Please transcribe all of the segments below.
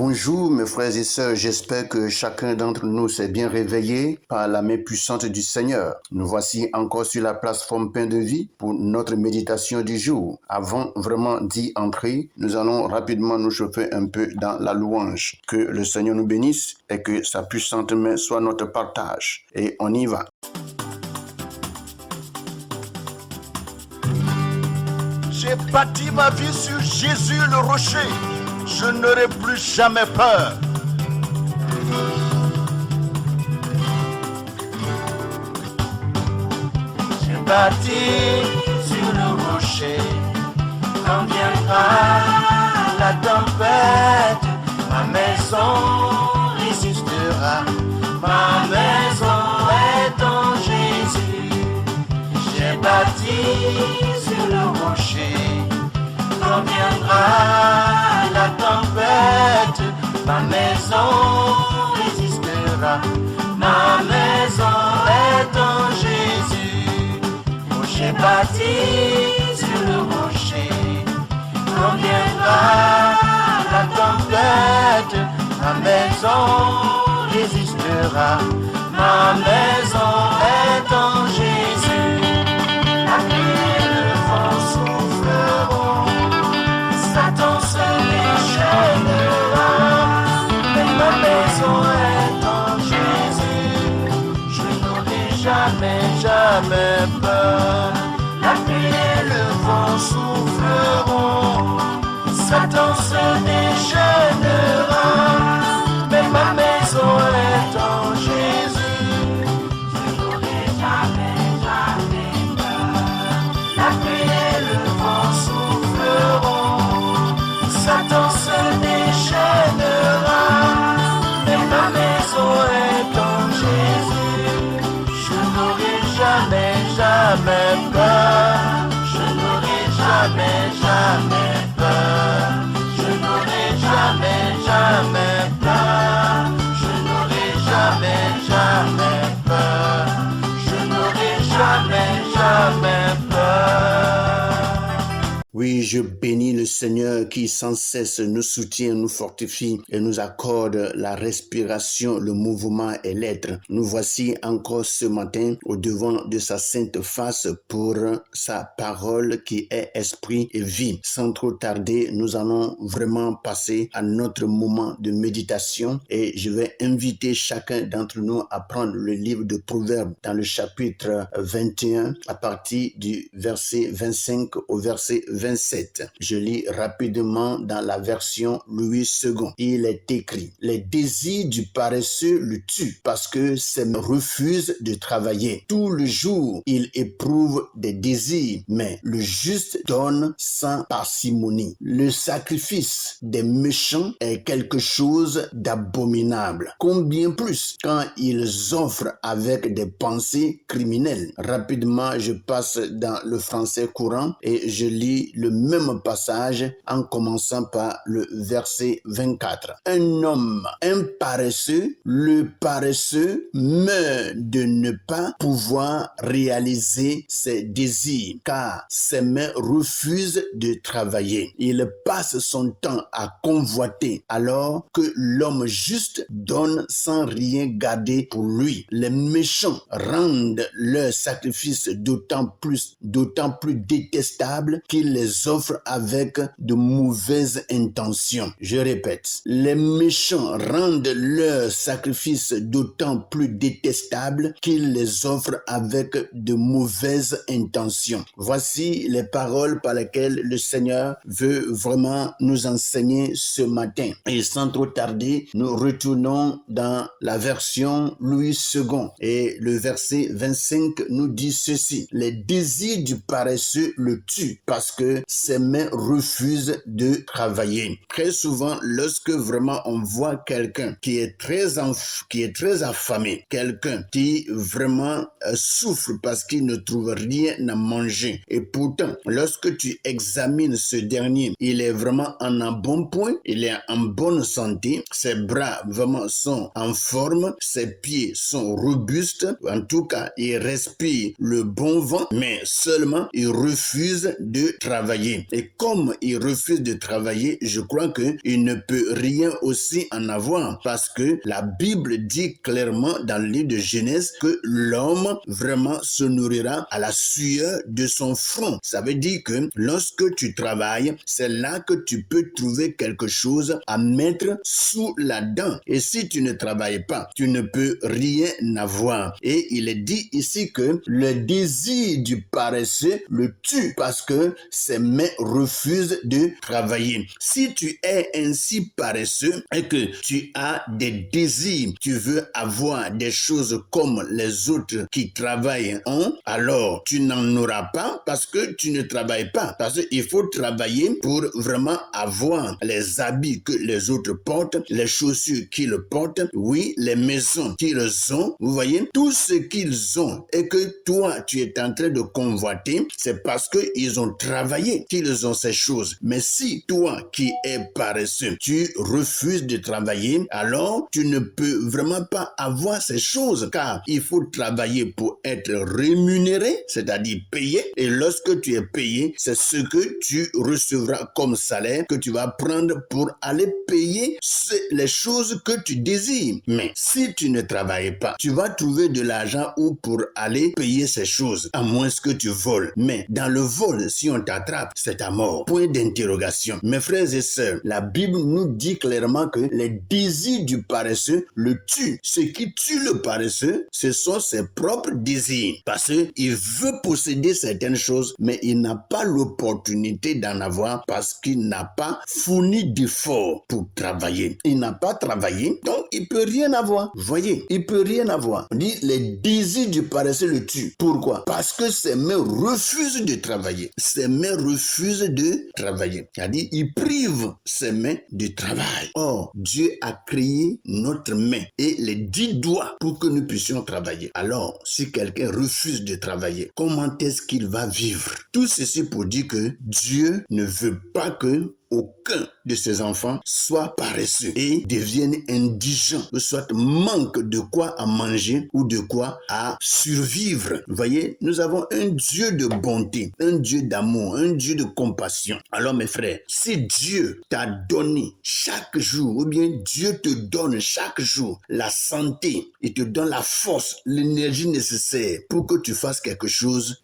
Bonjour mes frères et sœurs, j'espère que chacun d'entre nous s'est bien réveillé par la main puissante du Seigneur. Nous voici encore sur la plateforme Pain de Vie pour notre méditation du jour. Avant vraiment d'y entrer, nous allons rapidement nous chauffer un peu dans la louange. Que le Seigneur nous bénisse et que sa puissante main soit notre partage. Et on y va. J'ai bâti ma vie sur Jésus le rocher. Je n'aurai plus jamais peur. J'ai bâti sur le rocher. Quand viendra la tempête, ma maison résistera. Ma maison est en Jésus. J'ai bâti sur le rocher. Quand viendra la tempête, ma maison résistera. Ma maison est en Jésus. J'ai bâti sur le rocher. Quand viendra la tempête, ma maison résistera. Ma maison est en Jésus. La pluie et le vent souffleront. Satan se déchaînera. Mais ma maison est en Jésus. Je n'aurai jamais peur. La pluie et le vent souffleront. Satan se déchaînera. Mais ma maison est en Jésus. Je n'aurai jamais peur. La pluie et le vent souffleront. Satan se déchaînera. Mais ma maison est en Jésus. Je n'aurai jamais peur. Je n'aurai jamais peur. Je n'aurai jamais peur. Je n'aurai jamais peur. Je n'aurai jamais peur. Oui, je bénis le Seigneur qui sans cesse nous soutient, nous fortifie et nous accorde la respiration, le mouvement et l'être. Nous voici encore ce matin au devant de sa sainte face pour sa parole qui est esprit et vie. Sans trop tarder, nous allons vraiment passer à notre moment de méditation et je vais inviter chacun d'entre nous à prendre le livre de Proverbes dans le chapitre 21 à partir du verset 25 au verset 27. Je lis rapidement dans la version Louis II. Il est écrit: les désirs du paresseux le tuent parce que ses mains refusent de travailler. Tout le jour, il éprouve des désirs, mais le juste donne sans parcimonie. Le sacrifice des méchants est quelque chose d'abominable. Combien plus quand ils offrent avec des pensées criminelles. Rapidement, je passe dans le français courant et je lis le même passage en commençant par le verset 24. Un homme, un paresseux, le paresseux meurt de ne pas pouvoir réaliser ses désirs car ses mains refusent de travailler. Il passe son temps à convoiter alors que l'homme juste donne sans rien garder pour lui. Les méchants rendent leurs sacrifices d'autant plus détestables qu'ils les offrent avec de mauvaises intentions. Je répète, les méchants rendent leurs sacrifices d'autant plus détestables qu'ils les offrent avec de mauvaises intentions. Voici les paroles par lesquelles le Seigneur veut vraiment nous enseigner ce matin. Et sans trop tarder, nous retournons dans la version Louis II. Et le verset 25 nous dit ceci: les désirs du paresseux le tuent parce que ses mains refusent de travailler. Très souvent, lorsque vraiment on voit quelqu'un qui est très affamé, quelqu'un qui vraiment souffre parce qu'il ne trouve rien à manger, et pourtant, lorsque tu examines ce dernier, il est vraiment en un bon point, il est en bonne santé, ses bras vraiment sont en forme, ses pieds sont robustes, en tout cas, il respire le bon vent, mais seulement il refuse de travailler. travailler. Et comme il refuse de travailler, je crois qu'il ne peut rien aussi en avoir, parce que la Bible dit clairement dans le livre de Genèse que l'homme vraiment se nourrira à la sueur de son front. Ça veut dire que lorsque tu travailles, c'est là que tu peux trouver quelque chose à mettre sous la dent. Et si tu ne travailles pas, tu ne peux rien avoir. Et il est dit ici que le désir du paresseux le tue, parce que ses mains refusent de travailler. Si tu es ainsi paresseux et que tu as des désirs, tu veux avoir des choses comme les autres qui travaillent ont, alors tu n'en auras pas parce que tu ne travailles pas. Parce qu'il faut travailler pour vraiment avoir les habits que les autres portent, les chaussures qu'ils portent, oui, les maisons qu'ils ont. Vous voyez, tout ce qu'ils ont et que toi, tu es en train de convoiter, c'est parce qu'ils ont travaillé qu'ils ont ces choses. Mais si toi qui es paresseux, tu refuses de travailler, alors tu ne peux vraiment pas avoir ces choses, car il faut travailler pour être rémunéré, c'est-à-dire payé. Et lorsque tu es payé, c'est ce que tu recevras comme salaire que tu vas prendre pour aller payer les choses que tu désires. Mais si tu ne travailles pas, tu vas trouver de l'argent ou pour aller payer ces choses, à moins que tu voles. Mais dans le vol, si on t'attrape, c'est ta mort. Point d'interrogation. Mes frères et sœurs, la Bible nous dit clairement que les désirs du paresseux le tuent. Ce qui tue le paresseux, ce sont ses propres désirs. Parce qu'il veut posséder certaines choses, mais il n'a pas l'opportunité d'en avoir parce qu'il n'a pas fourni d'efforts pour travailler. Il n'a pas travaillé, donc il peut rien avoir. Voyez, il peut rien avoir. On dit les désirs du paresseux le tuent. Pourquoi? Parce que ses mains refusent de travailler. Ses mains refusent de travailler. C'est-à-dire, il prive ses mains de travail. Or, Dieu a créé notre main et les 10 doigts pour que nous puissions travailler. Alors, si quelqu'un refuse de travailler, comment est-ce qu'il va vivre? Tout ceci pour dire que Dieu ne veut pas que aucun de ses enfants soit paresseux et devienne indigent, ou soit manque de quoi à manger ou de quoi à survivre. Vous voyez, nous avons un Dieu de bonté, un Dieu d'amour, un Dieu de compassion. Alors mes frères, si Dieu t'a donné chaque jour, ou bien Dieu te donne chaque jour la santé, il te donne la force, l'énergie nécessaire pour que tu fasses quelque chose,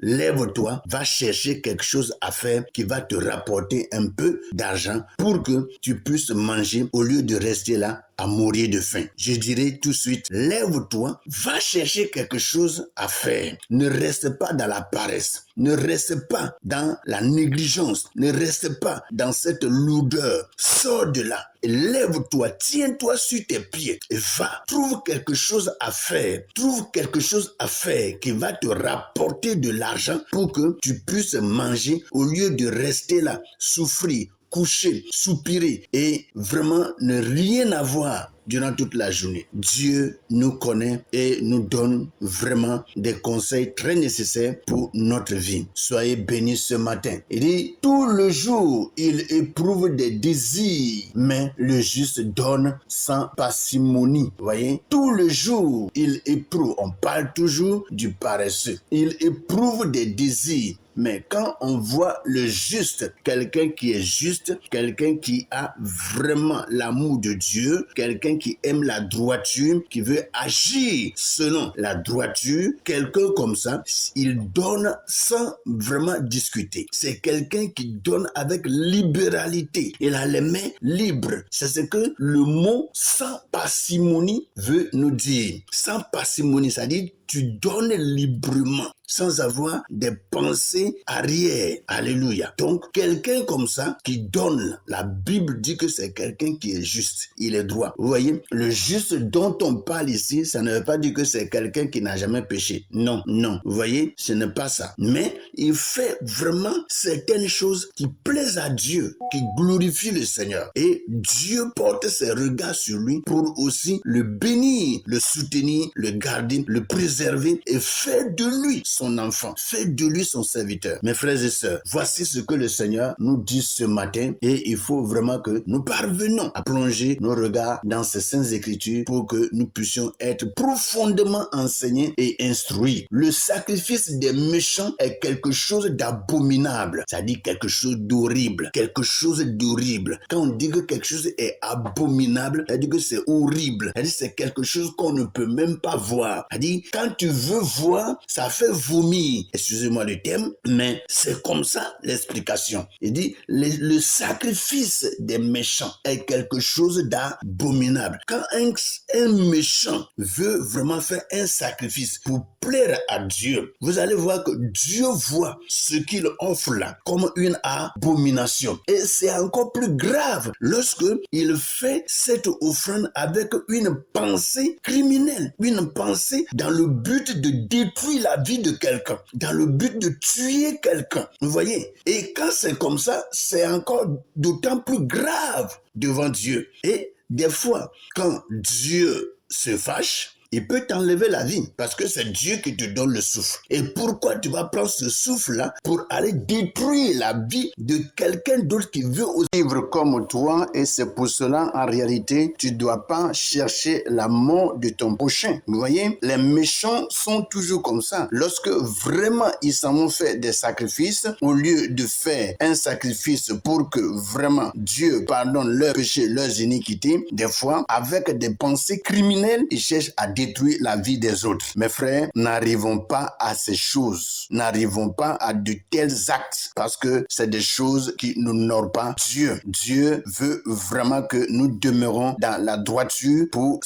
lève-toi, va chercher quelque chose à faire qui va te rapporter un peu d'argent pour que tu puisses manger au lieu de rester là à mourir de faim. Je dirais tout de suite, lève-toi, va chercher quelque chose à faire. Ne reste pas dans la paresse. Ne reste pas dans la négligence. Ne reste pas dans cette lourdeur. Sors de là. Et lève-toi, tiens-toi sur tes pieds et va. Trouve quelque chose à faire. Trouve quelque chose à faire qui va te rapporter de l'argent pour que tu puisses manger au lieu de rester là, souffrir, coucher, soupirer et vraiment ne rien avoir durant toute la journée. Dieu nous connaît et nous donne vraiment des conseils très nécessaires pour notre vie. Soyez bénis ce matin. Il dit, tout le jour, il éprouve des désirs, mais le juste donne sans parcimonie. Vous voyez, tout le jour, il éprouve. On parle toujours du paresseux. Il éprouve des désirs. Mais quand on voit le juste, quelqu'un qui est juste, quelqu'un qui a vraiment l'amour de Dieu, quelqu'un qui aime la droiture, qui veut agir selon la droiture, quelqu'un comme ça, il donne sans vraiment discuter. C'est quelqu'un qui donne avec libéralité. Il a les mains libres. C'est ce que le mot sans parcimonie veut nous dire. Sans parcimonie, ça dit tu donnes librement, sans avoir des pensées arrière. Alléluia. Donc, quelqu'un comme ça, qui donne, la Bible dit que c'est quelqu'un qui est juste. Il est droit. Vous voyez, le juste dont on parle ici, ça ne veut pas dire que c'est quelqu'un qui n'a jamais péché. Non, non. Vous voyez, ce n'est pas ça. Mais il fait vraiment certaines choses qui plaisent à Dieu, qui glorifient le Seigneur. Et Dieu porte ses regards sur lui pour aussi le bénir, le soutenir, le garder, le préserver préserver et faire de lui son enfant, faire de lui son serviteur. Mes frères et sœurs, voici ce que le Seigneur nous dit ce matin et il faut vraiment que nous parvenons à plonger nos regards dans ces saintes écritures pour que nous puissions être profondément enseignés et instruits. Le sacrifice des méchants est quelque chose d'abominable, c'est-à-dire quelque chose d'horrible, quelque chose d'horrible. Quand on dit que quelque chose est abominable, c'est-à-dire que c'est horrible, c'est-à-dire que c'est quelque chose qu'on ne peut même pas voir. C'est-à-dire quand tu veux voir, ça fait vomir. Excusez-moi le terme, mais c'est comme ça l'explication. Il dit le sacrifice des méchants est quelque chose d'abominable. Quand un méchant veut vraiment faire un sacrifice pour plaire à Dieu, vous allez voir que Dieu voit ce qu'il offre là comme une abomination. Et c'est encore plus grave lorsque il fait cette offrande avec une pensée criminelle, une pensée dans le but de détruire la vie de quelqu'un, dans le but de tuer quelqu'un. Vous voyez? Et quand c'est comme ça, c'est encore d'autant plus grave devant Dieu. Et des fois, quand Dieu se fâche, il peut t'enlever la vie parce que c'est Dieu qui te donne le souffle. Et pourquoi tu vas prendre ce souffle-là pour aller détruire la vie de quelqu'un d'autre qui veut aussi vivre comme toi? Et c'est pour cela, en réalité, tu ne dois pas chercher la mort de ton prochain. Vous voyez, les méchants sont toujours comme ça. Lorsque vraiment ils s'en vont faire des sacrifices, au lieu de faire un sacrifice pour que vraiment Dieu pardonne leurs péchés, leurs iniquités, des fois, avec des pensées criminelles, ils cherchent à détruire la vie des autres. Mes frères, n'arrivons pas à ces choses. N'arrivons pas à de tels actes parce que c'est des choses qui n'honorent pas Dieu. Dieu veut vraiment que nous demeurons dans la droiture pour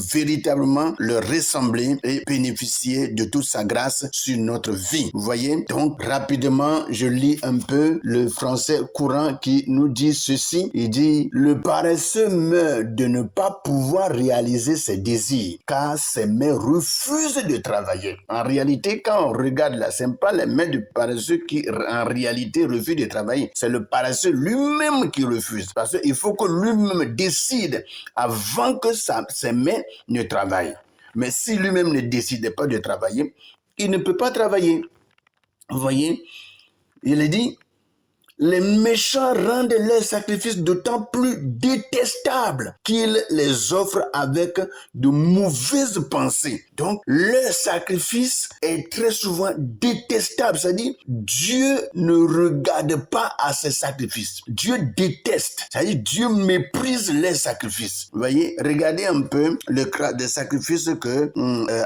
véritablement le ressembler et bénéficier de toute sa grâce sur notre vie. Vous voyez? Donc, rapidement, je lis un peu le français courant qui nous dit ceci. Il dit, le paresseux meurt de ne pas pouvoir réaliser ses désirs, car ses mains refusent de travailler. En réalité, quand on regarde là, ce n'est pas les mains du paresseux qui, en réalité, refusent de travailler. C'est le paresseux lui-même qui refuse. Parce qu'il faut que lui-même décide avant que ses mains ne travaillent. Mais si lui-même ne décide pas de travailler, il ne peut pas travailler. Vous voyez, il est dit, les méchants rendent leurs sacrifices d'autant plus détestables qu'ils les offrent avec de mauvaises pensées. Donc, leur sacrifice est très souvent détestable. C'est-à-dire, Dieu ne regarde pas à ces sacrifices. Dieu déteste. C'est-à-dire, Dieu méprise les sacrifices. Vous voyez, regardez un peu les sacrifices que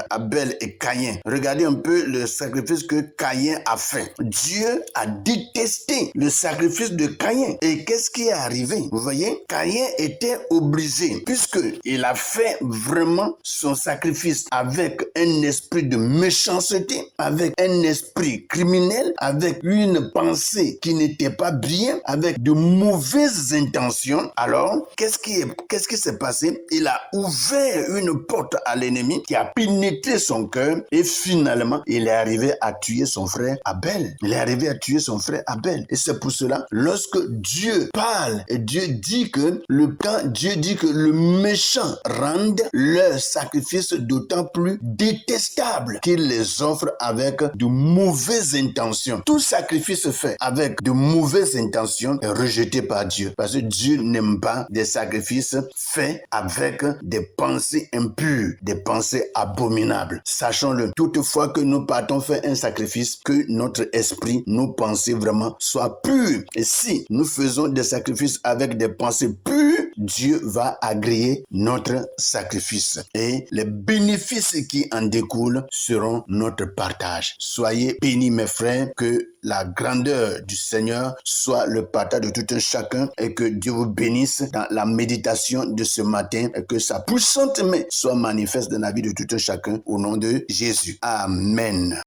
Abel et Caïn. Regardez un peu le sacrifice que Caïn a fait. Dieu a détesté le sacrifice de Caïn. Et qu'est-ce qui est arrivé? Vous voyez, Caïn était obligé, puisqu'il a fait vraiment son sacrifice avec un esprit de méchanceté, avec un esprit criminel, avec une pensée qui n'était pas bien, avec de mauvaises intentions. Alors, qu'est-ce qui s'est passé? Il a ouvert une porte à l'ennemi qui a pénétré son cœur et finalement, il est arrivé à tuer son frère Abel. Il est arrivé à tuer son frère Abel. Et c'est pour cela, lorsque Dieu parle et Dieu dit que le méchant rende leur sacrifice d'autant plus détestable qu'il les offre avec de mauvaises intentions. Tout sacrifice fait avec de mauvaises intentions est rejeté par Dieu. Parce que Dieu n'aime pas des sacrifices faits avec des pensées impures, des pensées abominables. Sachons-le, toutefois que nous partons faire un sacrifice, que notre esprit, nos pensées vraiment soient pures. Et si nous faisons des sacrifices avec des pensées pures, Dieu va agréer notre sacrifice. Et les bénéfices qui en découlent seront notre partage. Soyez bénis, mes frères, que la grandeur du Seigneur soit le partage de tout un chacun et que Dieu vous bénisse dans la méditation de ce matin et que sa puissante main soit manifeste dans la vie de tout un chacun au nom de Jésus. Amen.